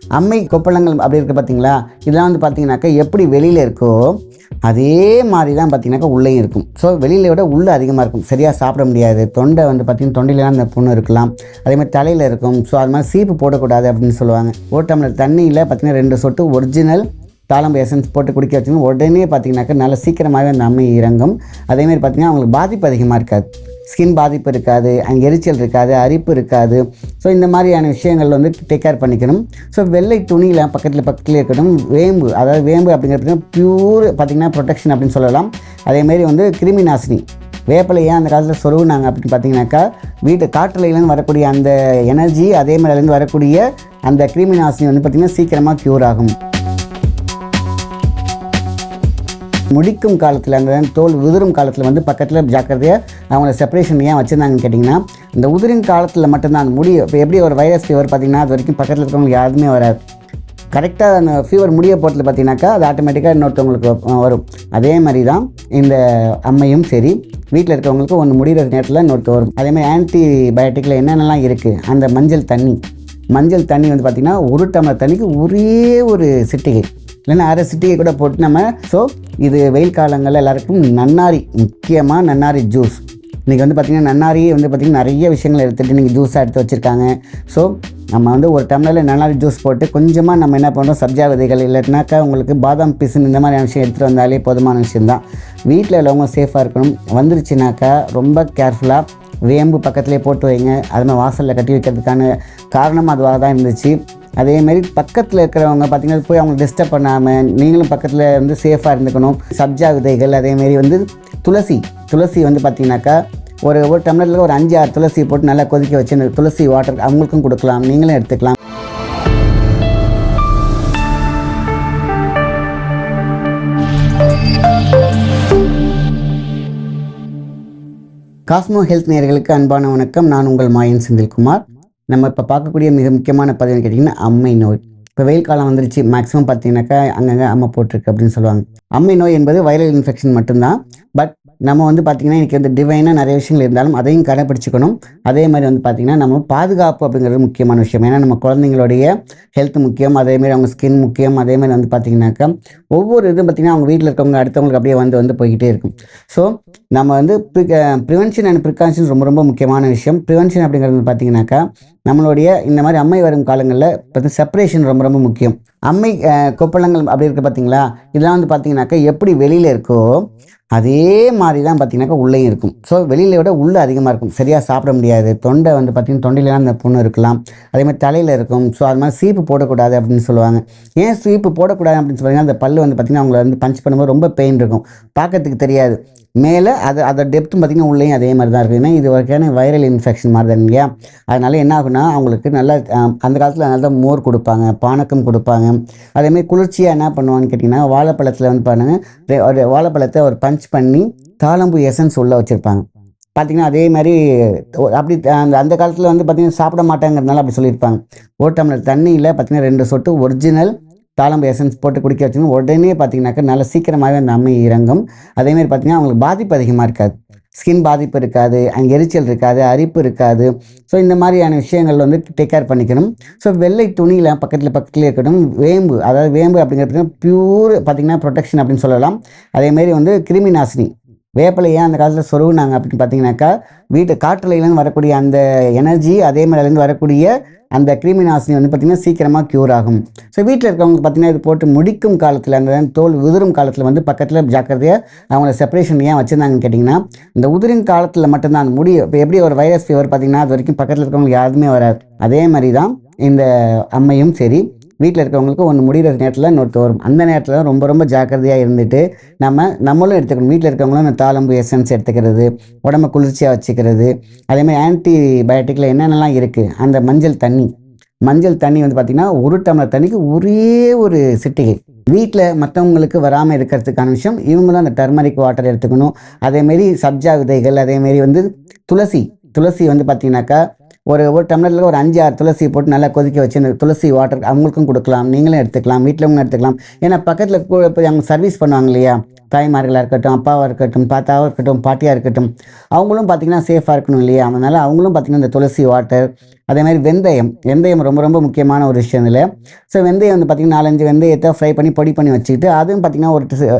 அம்மை கொப்பளங்கள் அப்படி இருக்குது பார்த்தீங்களா? இதெல்லாம் வந்து பார்த்தீங்கன்னாக்கா எப்படி வெளியில் இருக்கோ அதே மாதிரி தான் பார்த்தீங்கன்னாக்கா உள்ளேயும் இருக்கும். ஸோ வெளியில் விட உள்ளே அதிகமாக இருக்கும். சரியாக சாப்பிட முடியாது. தொண்டை வந்து பார்த்திங்கன்னா தொண்டையிலாம் அந்த புண்ணு இருக்கலாம். அதேமாதிரி தலையில் இருக்கும். ஸோ அது மாதிரி சீப்பு போடக்கூடாது அப்படின்னு சொல்லுவாங்க. ஒரு டம்ளர் தண்ணியில் பார்த்திங்கன்னா 2 சொட்டு ஒரிஜினல் தாளம்பு எசன்ஸ் போட்டு குடிக்க வச்சுன்னா உடனே பார்த்திங்கனாக்கா நல்லா சீக்கிரமாகவே அந்த அம்மை இறங்கும். அதேமாதிரி பார்த்திங்கன்னா அவங்களுக்கு பாதிப்பு அதிகமாக இருக்காது. ஸ்கின் பாதிப்பு இருக்காது, அங்கே எரிச்சல் இருக்காது, அரிப்பு இருக்காது. ஸோ இந்த மாதிரியான விஷயங்கள் வந்து டேக் கேர் பண்ணிக்கணும். ஸோ வெள்ளை துணியில் பக்கத்தில் இருக்கட்டும். வேம்பு, அதாவது வேம்பு அப்படிங்கிறது பியூர் பார்த்திங்கன்னா ப்ரொடெக்ஷன் அப்படின்னு சொல்லலாம். அதேமாரி வந்து கிருமி நாசினி. வேப்பிலை ஏன் அந்த காலத்தில் சொருகுனாங்க அப்படின்னு பார்த்தீங்கன்னாக்கா வீட்டு காற்றுலேருந்து வரக்கூடிய அந்த எனர்ஜி, அதே மாதிரிலேருந்து வரக்கூடிய அந்த கிருமி நாசினி வந்து பார்த்திங்கன்னா சீக்கிரமாக க்யூர் ஆகும். முடிக்கும் காலத்தில் அந்த தோல் உதிரும் காலத்தில் வந்து பக்கத்தில் ஜாக்கிரதையாக அவங்கள செப்பரேஷன் ஏன் வச்சுருந்தாங்கன்னு கேட்டிங்கன்னா, இந்த உதிரும் காலத்தில் மட்டும்தான் அந்த முடி. இப்போ எப்படி ஒரு வைரஸ் ஃபீவர் பார்த்திங்கன்னா அது வரைக்கும் பக்கத்தில் இருக்கிறவங்களுக்கு யாருமே வராது. கரெக்டாக அந்த ஃபீவர் முடிய போகிறதுல பார்த்திங்கனாக்கா அது ஆட்டோமேட்டிக்காக இன்னொருத்தவங்களுக்கு வரும். அதே மாதிரி தான் இந்த அம்மையும் சரி, வீட்டில் இருக்கிறவங்களுக்கு ஒன்று முடிகிற நேரத்தில் இன்னொருத்தர் வரும். அதேமாதிரி ஆன்டிபயோட்டிக்கில் என்னென்னலாம் இருக்குது, அந்த மஞ்சள் தண்ணி வந்து பார்த்திங்கன்னா 1 டம்ளர் தண்ணிக்கு ஒரே ஒரு சிட்டிகை இல்லைன்னா அரை சிட்டிகை கூட போட்டு நம்ம. ஸோ இது வெயில் காலங்களில் எல்லாருக்கும் நன்னாரி, முக்கியமாக நன்னாரி ஜூஸ். இன்றைக்கி வந்து பார்த்திங்கன்னா நன்னாரியே வந்து பார்த்திங்கன்னா நிறைய விஷயங்கள் எடுத்துகிட்டு நீங்கள் ஜூஸாக எடுத்து வச்சுருக்காங்க. ஸோ நம்ம வந்து ஒரு டம்ளரில் நன்னாரி ஜூஸ் போட்டு கொஞ்சமாக நம்ம என்ன பண்ணுறோம், சப்ஜா விதைகள் இல்லைனாக்கா உங்களுக்கு பாதாம் பிசின் இந்த மாதிரியான விஷயம் எடுத்துகிட்டு வந்தாலே போதுமான விஷயந்தான். வீட்டில் உள்ளவங்க சேஃபாக இருக்கணும். வந்துருச்சுனாக்கா ரொம்ப கேர்ஃபுல்லாக வேம்பு பக்கத்துலேயே போட்டு வைங்க. அதுமாதிரி வாசலில் கட்டி வைக்கிறதுக்கான காரணம் அதுவாக தான் இருந்துச்சு. அதேமாரி பக்கத்தில் இருக்கிறவங்க பார்த்திங்கன்னா போய் அவங்களை டிஸ்டர்ப் பண்ணாமல் நீங்களும் பக்கத்தில் வந்து சேஃபாக இருந்துக்கணும். சப்ஜா விதைகள், அதேமாரி வந்து துளசி வந்து பார்த்திங்கனாக்கா ஒரு டம்ளரில் ஒரு 5-6 துளசி போட்டு நல்லா கொதிக்க வச்சு அந்த துளசி வாட்டர் அவங்களுக்கும் கொடுக்கலாம், நீங்களும் எடுத்துக்கலாம். காஸ்மோ ஹெல்த் நேயர்களுக்கு அன்பான வணக்கம். நான் உங்கள் மாயன் செந்தில்குமார். நம்ம இப்போ பார்க்கக்கூடிய மிக முக்கியமான பதிவுன்னு கேட்டிங்கன்னா அம்மை நோய். இப்போ வெயில் காலம் வந்துருச்சு. மேக்ஸிமம் பார்த்தீங்கன்னாக்கா அங்கங்கே அம்மை போட்டிருக்கு அப்படின்னு சொல்லுவாங்க. அம்மை நோய் என்பது வைரல் இன்ஃபெக்ஷன் மட்டும்தான். பட் நம்ம வந்து பார்த்திங்கன்னா இன்றைக்கி வந்து டிவைனாக நிறைய விஷயங்கள் இருந்தாலும் அதையும் கடைப்பிடிச்சிக்கணும். அதே மாதிரி வந்து பார்த்திங்கன்னா நம்ம பாதுகாப்பு அப்படிங்கிறது முக்கியமான விஷயம். ஏன்னா நம்ம குழந்தைங்களுடைய ஹெல்த் முக்கியம், அதேமாதிரி அவங்க ஸ்கின் முக்கியம். அதேமாதிரி வந்து பார்த்திங்கனாக்கா ஒவ்வொரு இதுவும் பார்த்திங்கன்னா அவங்க வீட்டில் இருக்கவங்க அடுத்தவங்களுக்கு அப்படியே வந்து போய்கிட்டே இருக்கும். ஸோ நம்ம வந்து ப்ரிவென்ஷன் அண்ட் ப்ரிகாஷன் ரொம்ப ரொம்ப முக்கியமான விஷயம். ப்ரிவென்ஷன் அப்படிங்கிறது பார்த்திங்கனாக்கா நம்மளுடைய இந்த மாதிரி அம்மை வரும் காலங்களில் செப்பரேஷன் ரொம்ப ரொம்ப முக்கியம். அம்மை கொப்பளங்கள் அப்படி இருக்குது பார்த்தீங்களா? இதெல்லாம் வந்து பார்த்திங்கனாக்கா எப்படி வெளியில் இருக்கோ அதே மாதிரி தான் பார்த்திங்கனாக்கா உள்ளேயும் இருக்கும். ஸோ வெளியில் விட உள்ளே அதிகமாக இருக்கும். சரியாக சாப்பிட முடியாது. தொண்டை வந்து பார்த்திங்கன்னா தொண்டையிலாம் அந்த புண்ணு இருக்கலாம். அதேமாதிரி தலையில் இருக்கும். ஸோ அது மாதிரி சீப்பு போடக்கூடாது அப்படின்னு சொல்லுவாங்க. ஏன் சீப்பு போடக்கூடாது அப்படின்னு சொல்லுவாங்க, அந்த பல் வந்து பார்த்திங்கன்னா அவங்கள வந்து பஞ்ச் பண்ணும்போது ரொம்ப பெயின் இருக்கும், பார்க்கறதுக்கு தெரியாது. மேலே அதோட டெப்த்தும் பார்த்திங்கன்னா உள்ளேயும் அதே மாதிரி தான் இருக்குது. ஏன்னா இது வரைக்கான வைரல் இன்ஃபெக்ஷன் மாதிரி தான் இல்லையா? அதனால் என்ன ஆகுனா அவங்களுக்கு நல்லா அந்த காலத்தில் நல்லா மோர் கொடுப்பாங்க, பானக்கம் கொடுப்பாங்க. அதேமாதிரி குளிர்ச்சியாக என்ன பண்ணுவாங்கன்னு கேட்டிங்கன்னா வாழைப்பழத்தில் வந்து பாருங்கள், ஒரு வாழைப்பழத்தை ஒரு பஞ்ச் பண்ணி தாளம்பு எசன்ஸ் உள்ளே வச்சுருப்பாங்க. பார்த்திங்கன்னா அதே மாதிரி அப்படி அந்த காலத்தில் வந்து பார்த்திங்கன்னா சாப்பிட மாட்டாங்கிறதுனால அப்படி சொல்லியிருப்பாங்க. ஒரு டம்ளர் தண்ணியில் பார்த்திங்கன்னா 2 சொட்டு ஒரிஜினல் தாளம்பு எசன்ஸ் போட்டு குடிக்க வச்சுன்னா உடனே பார்த்திங்கனாக்கா நல்லா சீக்கிரமாகவே அந்த அம்மை இறங்கும். அதேமாதிரி பார்த்திங்கன்னா அவங்களுக்கு பாதிப்பு அதிகமாக இருக்காது. ஸ்கின் பாதிப்பு இருக்காது, அங்கே எரிச்சல் இருக்காது, அரிப்பு இருக்காது. ஸோ இந்த மாதிரியான விஷயங்கள் வந்து டேக் கேர் பண்ணிக்கணும். ஸோ வெள்ளை துணியில் பக்கத்தில் இருக்கட்டும். வேம்பு, அதாவது வேம்பு அப்படிங்கிறது பியூர் பார்த்திங்கன்னா ப்ரொடெக்ஷன் அப்படின்னு சொல்லலாம். அதேமாரி வந்து கிருமி நாசினி. வேப்பிலை ஏன் அந்த காலத்தில் சொருகுனாங்க அப்படின்னு பார்த்தீங்கன்னாக்கா வீட்டு காற்றுலேருந்து வரக்கூடிய அந்த எனர்ஜி, அதே மாதிரிலேருந்து வரக்கூடிய அந்த கிருமி நாசினி வந்து பார்த்திங்கன்னா சீக்கிரமாக க்யூர் ஆகும். ஸோ வீட்டில் இருக்கிறவங்க பார்த்திங்கன்னா இது போட்டு முடிக்கும் காலத்தில் அந்த தோல் உதிரும் காலத்தில் வந்து பக்கத்தில் ஜாக்கிரதையாக அவங்கள செப்பரேஷன் ஏன் வச்சுருந்தாங்கன்னு கேட்டிங்கன்னா, இந்த உதிரும் காலத்தில் மட்டும்தான் அந்த முடி. இப்போ எப்படி ஒரு வைரஸ் ஃபீவர் பார்த்திங்கன்னா அது வரைக்கும் பக்கத்தில் இருக்கிறவங்களுக்கு யாருமே வராது. அதே மாதிரி தான் இந்த அம்மையும் சரி, வீட்டில் இருக்கிறவங்களுக்கு ஒன்று முடிகிற நேரத்தில் இன்னொருத்தர் வரும். அந்த நேரத்தில் தான் ரொம்ப ரொம்ப ஜாக்கிரதையாக இருந்துட்டு நம்மளும் எடுத்துக்கணும். வீட்டில் இருக்கிறவங்களும் இந்த தாளம்பு எசன்ஸ் எடுத்துக்கிறது, உடம்பை குளிர்ச்சியாக வச்சுக்கிறது. அதேமாதிரி ஆன்டிபயோட்டிக்கில் என்னென்னலாம் இருக்குது, அந்த மஞ்சள் தண்ணி வந்து பார்த்திங்கன்னா 1 டம்ளர் தண்ணிக்கு ஒரே ஒரு சிட்டிகை. வீட்டில் மற்றவங்களுக்கு வராமல் இருக்கிறதுக்கான விஷயம் இவங்க தான் அந்த டர்மரிக் வாட்டர் எடுத்துக்கணும். அதேமாரி சப்ஜா விதைகள், அதேமாரி வந்து துளசி வந்து பார்த்திங்கனாக்கா ஒரு டம்ளரில் ஒரு 5-6 துளசி போட்டு நல்லா கொதிக்க வச்சு அந்த துளசி வாட்டர் அவங்களுக்கும் கொடுக்கலாம், நீங்களும் எடுத்துக்கலாம், வீட்டிலவங்களும் எடுத்துக்கலாம். ஏன்னா பக்கத்தில் போய் அவங்க சர்வீஸ் பண்ணுவாங்க இல்லையா, தாய்மார்களாக இருக்கட்டும், அப்பாவாக இருக்கட்டும், தாத்தாவாக இருக்கட்டும், பாட்டியாக இருக்கட்டும், அவங்களும் பார்த்திங்கன்னா சேஃபாக இருக்கணும் இல்லையா? அதனால் அவங்களும் பார்த்திங்கன்னா இந்த துளசி வாட்டர், அதே மாதிரி வெந்தயம். வெந்தயம் ரொம்ப ரொம்ப முக்கியமான ஒரு விஷயம் இதில். ஸோ வெந்தயம் வந்து பார்த்திங்கன்னா 4, 5 வெந்தயத்தை ஃப்ரை பண்ணி பொடி பண்ணி வச்சுக்கிட்டு, அதுவும் பார்த்திங்கன்னா ஒரு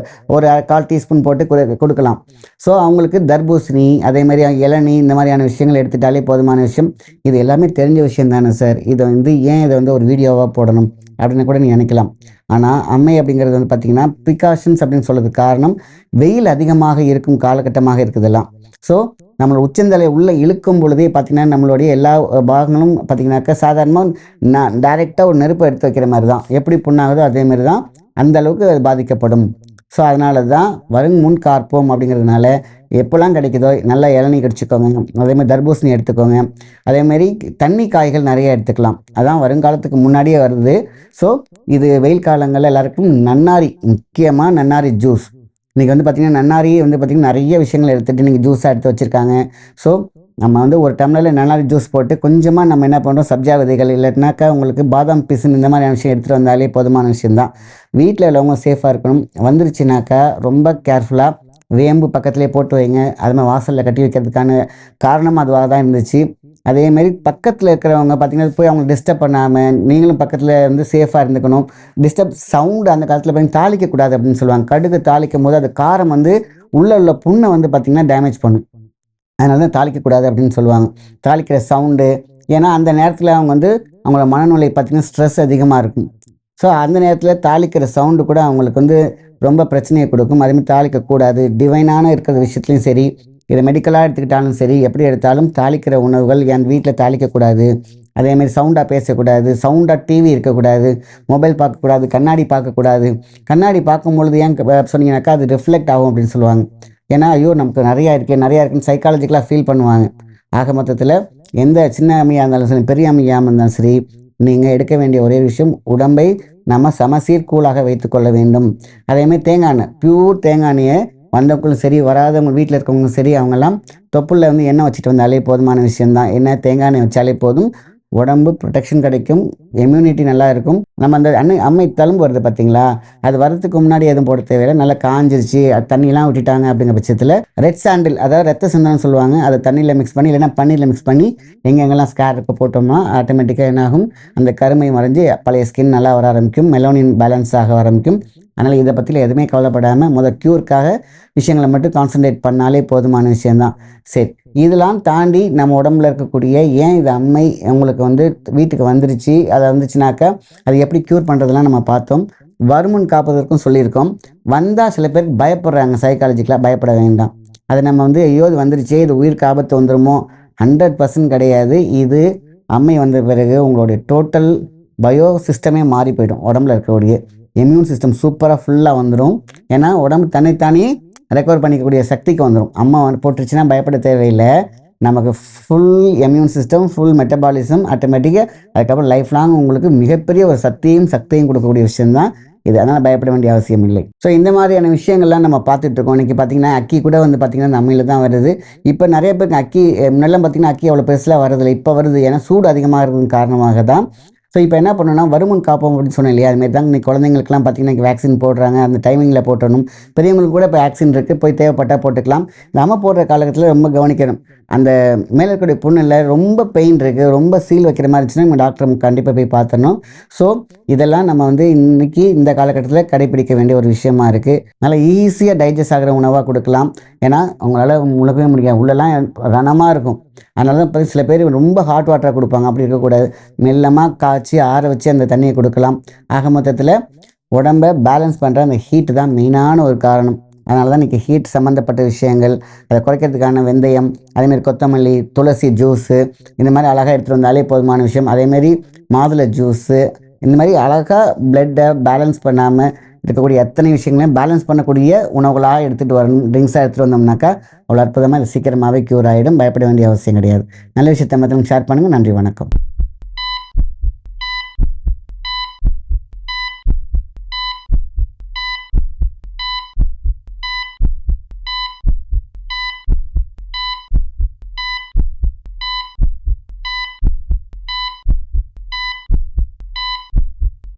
1/4 டீஸ்பூன் போட்டு கொடுக்கலாம். ஸோ அவங்களுக்கு தர்பூசணி, அதே மாதிரி இளநீ, இந்த மாதிரியான விஷயங்கள் எடுத்துட்டாலே போதுமான விஷயம். இது எல்லாமே தெரிஞ்ச விஷயம் தானே சார், இதை வந்து ஏன் இதை வந்து ஒரு வீடியோவாக போடணும் அப்படின்னு கூட நீ நினைக்கலாம். ஆனால் அம்மை அப்படிங்கிறது வந்து பார்த்திங்கன்னா ப்ரிகாஷன்ஸ் அப்படின்னு சொல்கிறதுக்கு காரணம், வெயில் அதிகமாக இருக்கும் காலகட்டமாக இருக்குதெல்லாம். ஸோ நம்மளோட உச்சந்தலை உள்ளே இழுக்கும் பொழுதே பார்த்திங்கன்னா நம்மளுடைய எல்லா பாகங்களும் பார்த்திங்கனாக்கா சாதாரணமாக டைரெக்டாக ஒரு நெருப்பை எடுத்து வைக்கிற மாதிரி தான். எப்படி புண்ணாகுதோ அதேமாதிரி தான் அந்த அளவுக்கு அது பாதிக்கப்படும். ஸோ அதனால தான் வருங் முன் காப்போம் அப்படிங்கிறதுனால எப்போல்லாம் கிடைக்குதோ நல்லா இளநீ கடிச்சிக்கோங்க, அதேமாதிரி தர்பூசணி எடுத்துக்கோங்க, அதேமாரி தண்ணி காய்கள் நிறைய எடுத்துக்கலாம். அதான் வருங்காலத்துக்கு முன்னாடியே வருது. ஸோ இது வெயில் காலங்களில் எல்லாருக்கும் நன்னாரி, முக்கியமாக நன்னாரி ஜூஸ். இன்றைக்கி வந்து பார்த்திங்கன்னா நன்னாரியே வந்து பார்த்திங்கன்னா நிறைய விஷயங்கள் எடுத்துகிட்டு நீங்கள் ஜூஸாக எடுத்து வச்சுருக்காங்க. ஸோ நம்ம வந்து ஒரு டம்ளரில் நன்னாரி ஜூஸ் போட்டு கொஞ்சமாக நம்ம என்ன பண்ணுறோம், சப்ஜா விதைகள் இல்லைனாக்கா உங்களுக்கு பாதாம் பிசின் இந்த மாதிரியான விஷயம் எடுத்துகிட்டு வந்தாலே போதுமான விஷயந்தான். வீட்டில் உள்ளவங்க சேஃபாக இருக்கணும். வந்துருச்சுனாக்கா ரொம்ப கேர்ஃபுல்லாக வேம்பு பக்கத்துலேயே போட்டு வைங்க. அது மாதிரி வாசலில் கட்டி வைக்கிறதுக்கான காரணம் அதுவாக தான் இருந்துச்சு. அதேமாரி பக்கத்தில் இருக்கிறவங்க பார்த்திங்கன்னா போய் அவங்க டிஸ்டர்ப் பண்ணாமல் நீங்களும் பக்கத்தில் வந்து சேஃபாக இருந்துக்கணும். டிஸ்டர்ப் சவுண்டு அந்த காலத்தில் பார்த்திங்கன்னா தாளிக்கக்கூடாது அப்படின்னு சொல்லுவாங்க. கடுகு தாளிக்கும் போது அது காரம் வந்து உள்ளே உள்ள புண்ணை வந்து பார்த்திங்கன்னா டேமேஜ் பண்ணும். அதனால தான் தாளிக்கக்கூடாது அப்படின்னு சொல்லுவாங்க. தாளிக்கிற சவுண்டு, ஏன்னா அந்த நேரத்தில் அவங்க வந்து அவங்களோட மனநிலை பார்த்திங்கன்னா ஸ்ட்ரெஸ் அதிகமாக இருக்கும். ஸோ அந்த நேரத்தில் தாளிக்கிற சவுண்டு கூட அவங்களுக்கு வந்து ரொம்ப பிரச்சனையை கொடுக்கும். அதேமாதிரி தாளிக்கக்கூடாது. டிவைனான இருக்கிற விஷயத்துலையும் சரி, இதை மெடிக்கலாக எடுத்துக்கிட்டாலும் சரி, எப்படி எடுத்தாலும் தாளிக்கிற உணவுகள் என் வீட்டில் தாளிக்கக்கூடாது. அதேமாதிரி சவுண்டாக பேசக்கூடாது, சவுண்டாக டிவி இருக்கக்கூடாது, மொபைல் பார்க்கக்கூடாது, கண்ணாடி பார்க்கக்கூடாது. கண்ணாடி பார்க்கும்பொழுது ஏன் சொன்னீங்கன்னாக்கா அது ரிஃப்ளெக்ட் ஆகும் அப்படின்னு சொல்லுவாங்க. ஏன்னா ஐயோ நமக்கு நிறையா இருக்குன்னு சைக்காலஜிக்கலாக ஃபீல் பண்ணுவாங்க. ஆக மொத்தத்தில் எந்த சின்ன அம்மையாக இருந்தாலும் சரி, பெரிய அம்மையாக இருந்தாலும் சரி, நீங்கள் எடுக்க வேண்டிய ஒரே விஷயம் உடம்பை நம்ம சமசீர்கூலாக வைத்துக்கொள்ள வேண்டும். அதேமாதிரி தேங்காய் எண்ணெய், பியூர் தேங்காய் எண்ணெயை வந்தவங்களும் சரி, வராதவங்க வீட்டில் இருக்கவங்களும் சரி, அவங்கெல்லாம் தொப்புளில் வந்து எண்ணெய் வச்சுட்டு வந்தாலே போதுமான விஷயந்தான். எண்ணெய் தேங்காய் எண்ணெய் வச்சாலே போதும். உடம்பு ப்ரொடெக்ஷன் கிடைக்கும், இம்யூனிட்டி நல்லா இருக்கும். நம்ம அந்த அம்மை தழும்பு வருது பார்த்தீங்களா, அது வரதுக்கு முன்னாடி எதுவும் போட தேவையில்லை. நல்லா காஞ்சிருச்சு, அது தண்ணியெலாம் விட்டுட்டாங்க அப்படிங்கிற பட்சத்தில் ரெட் சாண்டில், அதாவது ரத்த சந்தனம் சொல்லுவாங்க, அதை தண்ணியில் மிக்ஸ் பண்ணி இல்லைன்னா பன்னீரில் மிக்ஸ் பண்ணி எங்கெங்கெல்லாம் ஸ்கேர் இருக்க போட்டோம்னா ஆட்டோமேட்டிக்காக என்னாகும், அந்த கருமை மறைஞ்சு பழைய ஸ்கின் நல்லா வர ஆரம்பிக்கும், மெலோனின் பேலன்ஸ் ஆக ஆரம்பிக்கும். அதனால் இதை பற்றியில் எதுவுமே கவலைப்படாமல் க்யூருக்காக விஷயங்களை மட்டும் கான்சன்ட்ரேட் பண்ணாலே போதுமான விஷயந்தான். சரி, இதெல்லாம் தாண்டி நம்ம உடம்புல இருக்கக்கூடிய ஏன் இது அம்மை உங்களுக்கு வந்து வீட்டுக்கு வந்துருச்சு, அதை வந்துச்சுனாக்கா அது எப்படி க்யூர் பண்ணுறதுலாம் நம்ம பார்த்தோம். வருமுன் காப்பதற்கும் சொல்லியிருக்கோம். வந்தால் சில பேர் பயப்படுறாங்க, சைக்காலஜிக்கலாக பயப்பட வேண்டாம். அதை நம்ம வந்து ஐயோ இது வந்துருச்சே, இது உயிருக்கு ஆபத்து வந்துடுமோ, 100% கிடையாது. இது அம்மை வந்த பிறகு உங்களுடைய டோட்டல் பயோ சிஸ்டமே மாறி போயிடும். உடம்புல இருக்கக்கூடிய இம்யூன் சிஸ்டம் சூப்பராக ஃபுல்லாக வந்துடும். ஏன்னா உடம்பு தன்னைத்தானே ரெக்கவர் பண்ணிக்கக்கூடிய சக்திக்கு வந்துடும். அம்மா போட்டுருச்சுன்னா பயப்பட தேவையில்லை. நமக்கு full immune system, full metabolism ஆட்டோமேட்டிக்காக, அதுக்கப்புறம் லைஃப் லாங் உங்களுக்கு மிகப்பெரிய ஒரு சக்தியும் கொடுக்கக்கூடிய விஷயம்தான் இது. அதனால் பயப்பட வேண்டிய அவசியம் இல்லை. ஸோ இந்த மாதிரியான விஷயங்கள்லாம் நம்ம பார்த்துட்ருக்கோம். இன்றைக்கி பார்த்திங்கன்னா அக்கி கூட வந்து பார்த்திங்கன்னா அந்த அம்மையில் தான் வருது. இப்போ நிறைய பேருக்கு அக்கி முன்னெல்லாம் பார்த்திங்கன்னா அக்கி அவ்வளோ பெருசாக வரதில்லை, இப்போ வருது. ஏன்னா சூடு அதிகமாக இருக்கிறது காரணமாக தான். ஸோ இப்போ என்ன பண்ணணும்னா வருமுன் காப்போம் அப்படின்னு சொன்னேன் இல்லையா, அதுமாரி தான் இன்னைக்கு குழந்தைங்களுக்குலாம் பார்த்திங்கன்னா வேக்சின் போடுறாங்க, அந்த டைமிங்கில் போட்டணும். பெரியவங்களுக்கு கூட இப்போ வேக்சின் இருக்குது, போய் தேவைப்பட்டால் போட்டுக்கலாம். நம்ம போடுற காலகட்டத்தில் ரொம்ப கவனிக்கணும். அந்த மேலே இருக்கக்கூடிய புண்ணில் ரொம்ப பெயின் இருக்குது, ரொம்ப சீல் வைக்கிற மாதிரி இருந்துச்சுன்னா நம்ம டாக்டர் கண்டிப்பாக போய் பார்த்துடணும். ஸோ இதெல்லாம் நம்ம வந்து இன்றைக்கி இந்த காலகட்டத்தில் கடைப்பிடிக்க வேண்டிய ஒரு விஷயமா இருக்குது. நல்லா ஈஸியாக டைஜஸ்ட் ஆகிற உணவாக கொடுக்கலாம். ஏன்னா அவங்களால முழுக்கவே முடியாது, உள்ளெல்லாம் ரணமாக இருக்கும். அதனால தான் இப்போ சில பேர் ரொம்ப ஹாட் வாட்டராக கொடுப்பாங்க. அப்படி இருக்கக்கூடாது, மெல்லமாக காய்ச்சி ஆற வச்சு அந்த தண்ணியை கொடுக்கலாம். ஆக மொத்தத்தில் உடம்பை பேலன்ஸ் பண்ணுற அந்த ஹீட்டு தான் மெயினான ஒரு காரணம். அதனால தான் இன்றைக்கி ஹீட் சம்மந்தப்பட்ட விஷயங்கள், அதை குறைக்கிறதுக்கான வெந்தயம், அதேமாதிரி கொத்தமல்லி, துளசி ஜூஸு, இந்த மாதிரி அழகாக எடுத்துகிட்டு வந்தாலே போதுமான விஷயம். அதேமாதிரி மாதுளை ஜூஸு, இந்த மாதிரி அழகாக பிளட்டை பேலன்ஸ் பண்ணாமல் இருக்கக்கூடிய எத்தனை விஷயங்களையும் பேலன்ஸ் பண்ணக்கூடிய உணவுகளாக எடுத்துகிட்டு வரணும். ட்ரிங்க்ஸாக எடுத்துகிட்டு வந்தோம்னாக்கா அவ்வளோ அற்புதமாக இது சீக்கிரமாகவே க்யூர் ஆகிடும். பயப்பட வேண்டிய அவசியம் கிடையாது. நல்ல விஷயத்தை மற்றவங்க ஷேர் பண்ணுங்கள். நன்றி, வணக்கம்.